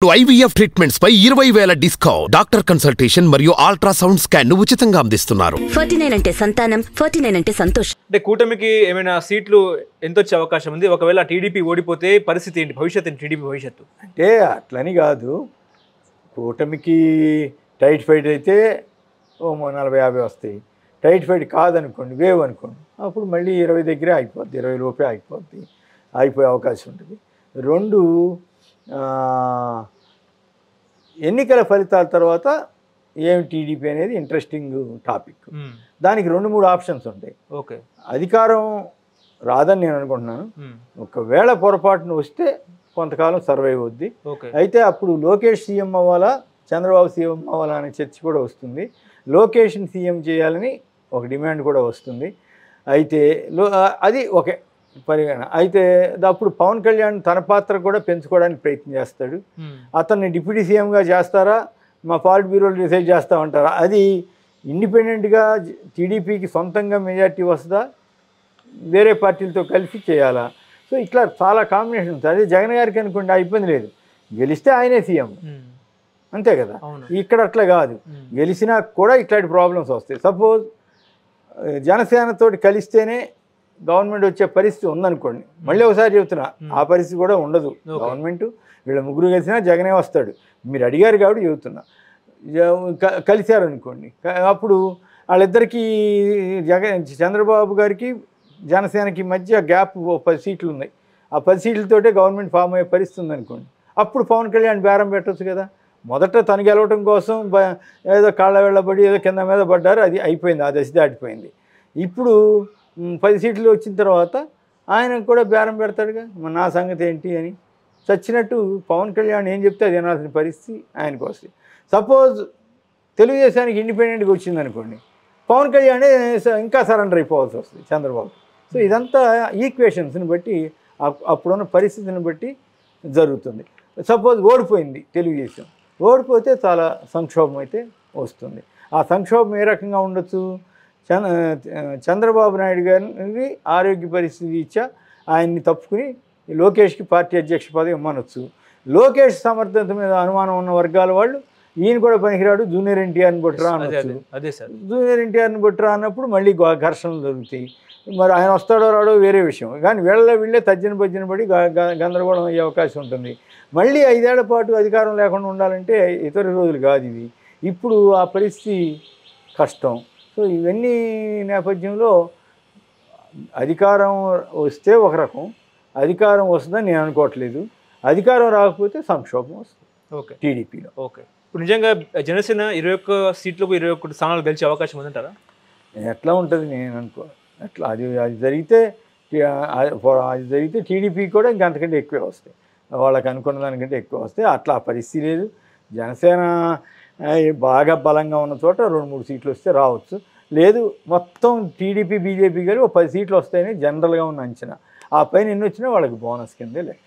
IVF treatments పై 20,000 discount. Doctor consultation మరియు ultrasound scan ను ఉచితంగా అందిస్తున్నారు. 49 అంటే సంతానం, 49 అంటే సంతోషం. అంటే కూటమికి ఏమైనా సీట్లు ఎంత వచ్చే అవకాశం ఉంది? ఒకవేళ టీడీపీ ఓడిపోతే పరిస్థితి ఏంటి? భవిష్యత్తు ఏంటి? టీడీపీ భవిష్యత్తు అంటే అట్లని కాదు, కూటమికి టైట్ ఫైట్ అయితే ఓ 40-50 వస్తాయి. టైట్ ఫైట్ కాదనుకోండి, వేవ్ అనుకోండి, అప్పుడు మళ్ళీ 20 దగ్గరే ఆగిపోద్ది, 20 లోపే ఆగిపోద్ది, ఆగిపోయే అవకాశం ఉంటుంది. రెండు ఎన్నికల ఫలితాల తర్వాత ఏం టీడీపీ అనేది ఇంట్రెస్టింగ్ టాపిక్. దానికి 2-3 ఆప్షన్స్ ఉంటాయి. ఓకే, అధికారం రాదని నేను అనుకుంటున్నాను. ఒకవేళ పొరపాటున వస్తే కొంతకాలం సర్వైవ్ అవుద్ది. అయితే అప్పుడు లోకేష్ సీఎం అవ్వాలా, చంద్రబాబు సీఎం అవ్వాలా అనే చర్చ కూడా వస్తుంది. లోకేష్ని సీఎం చేయాలని ఒక డిమాండ్ కూడా వస్తుంది. అయితే అది ఒకే పరిగణ. అయితే అప్పుడు పవన్ కళ్యాణ్ తన పాత్ర కూడా పెంచుకోవడానికి ప్రయత్నం చేస్తాడు. అతన్ని డిప్యూటీ సీఎంగా చేస్తారా, మా పాలిట్ బ్యూరోలు డిసైడ్ చేస్తామంటారా, అది ఇండిపెండెంట్గా టీడీపీకి సొంతంగా మెజార్టీ వస్తుందా, వేరే పార్టీలతో కలిసి చేయాలా? సో ఇట్లా చాలా కాంబినేషన్ ఉంటుంది. అదే జగన్ గారికి అనుకోండి, ఆ ఇబ్బంది లేదు, గెలిస్తే ఆయనే సీఎం, అంతే కదా. ఇక్కడ అట్లా కాదు, గెలిచినా కూడా ఇట్లాంటి ప్రాబ్లమ్స్ వస్తాయి. సపోజ్ జనసేనతోటి కలిస్తేనే గవర్నమెంట్ వచ్చే పరిస్థితి ఉందనుకోండి, మళ్ళీ ఒకసారి చెబుతున్నా, ఆ పరిస్థితి కూడా ఉండదు. గవర్నమెంట్ వీళ్ళ ముగ్గురు కలిసినా జగనే వస్తాడు. మీరు అడిగారు కాబట్టి చెబుతున్నా. కలిశారనుకోండి, అప్పుడు వాళ్ళిద్దరికీ చంద్రబాబు గారికి జనసేనకి మధ్య గ్యాప్ 10 సీట్లు ఉన్నాయి. ఆ 10 సీట్లతోటే గవర్నమెంట్ ఫామ్ అయ్యే పరిస్థితి ఉందనుకోండి, అప్పుడు పవన్ కళ్యాణ్ బేరం పెట్టవచ్చు కదా. మొదట తను గెలవటం కోసం ఏదో కాళ్ళ వెళ్ళబడి ఏదో కింద మీద పడ్డారు, అది అయిపోయింది, ఆ దశ దాటిపోయింది. ఇప్పుడు 10 సీట్లు వచ్చిన తర్వాత ఆయన కూడా బేరం పెడతాడుగా, నా సంగతి ఏంటి అని. చచ్చినట్టు పవన్ కళ్యాణ్ ఏం చెప్తే అది వినాల్సిన పరిస్థితి ఆయనకు వస్తుంది. సపోజ్ తెలుగుదేశానికి ఇండిపెండెంట్గా వచ్చిందనుకోండి, పవన్ కళ్యాణే ఇంకా సరెండర్ అయిపోవాల్సి వస్తుంది చంద్రబాబు. సో ఇదంతా ఈక్వేషన్స్ని బట్టి, అప్పుడున్న పరిస్థితిని బట్టి జరుగుతుంది. సపోజ్ ఓడిపోయింది తెలుగుదేశం, ఓడిపోతే చాలా సంక్షోభం అయితే వస్తుంది. ఆ సంక్షోభం ఏ రకంగా ఉండొచ్చు? చంద్రబాబు నాయుడు గారిని ఆరోగ్య పరిస్థితి ఇచ్చా ఆయన్ని తప్పుకుని లోకేష్కి పార్టీ అధ్యక్ష పదవి ఇమ్మనొచ్చు. లోకేష్ సమర్థత మీద అనుమానం ఉన్న వర్గాల వాళ్ళు ఈయన కూడా పనికిరాడు, జూనియర్ ఎన్టీఆర్ని బొట్టురా అనొచ్చు. జూనియర్ ఎన్టీఆర్ని బొట్టురా అన్నప్పుడు మళ్ళీ ఘర్షణలు జరుగుతాయి. మరి ఆయన వస్తాడో రాడో వేరే విషయం, కానీ వీళ్ళే తజ్జన పడి గందరగోళం అయ్యే అవకాశం ఉంటుంది. మళ్ళీ 5 ఏళ్ల పాటు అధికారం లేకుండా ఉండాలంటే ఇతర రోజులు కాదు ఇవి. ఇప్పుడు ఆ పరిస్థితి కష్టం. సో ఇవన్నీ నేపథ్యంలో అధికారం వస్తే ఒక రకం, అధికారం వస్తుందని నేను అనుకోవట్లేదు. అధికారం రాకపోతే సంక్షోభం వస్తుంది. ఓకే, టీడీపీలో. ఓకే, ఇప్పుడు నిజంగా జనసేన 21 సీట్లకు 21 స్థానాలు గెలిచే అవకాశం ఉందంటారా? ఎట్లా ఉంటుంది నేను అనుకో, అట్లా అది జరిగితే టీడీపీ కూడా ఇంకంతకంటే ఎక్కువే వస్తాయి, వాళ్ళకి అనుకున్న దానికంటే ఎక్కువ వస్తాయి. అట్లా పరిస్థితి లేదు. జనసేన బాగా బలంగా ఉన్న చోట 2-3 సీట్లు వస్తే రావచ్చు. లేదు మొత్తం టీడీపీ బీజేపీ కలిపి 10 సీట్లు వస్తాయని జనరల్గా ఉన్న అంచనా. ఆ పైన ఎన్ని వచ్చినా వాళ్ళకి బోనస్ కిందే లెక్క.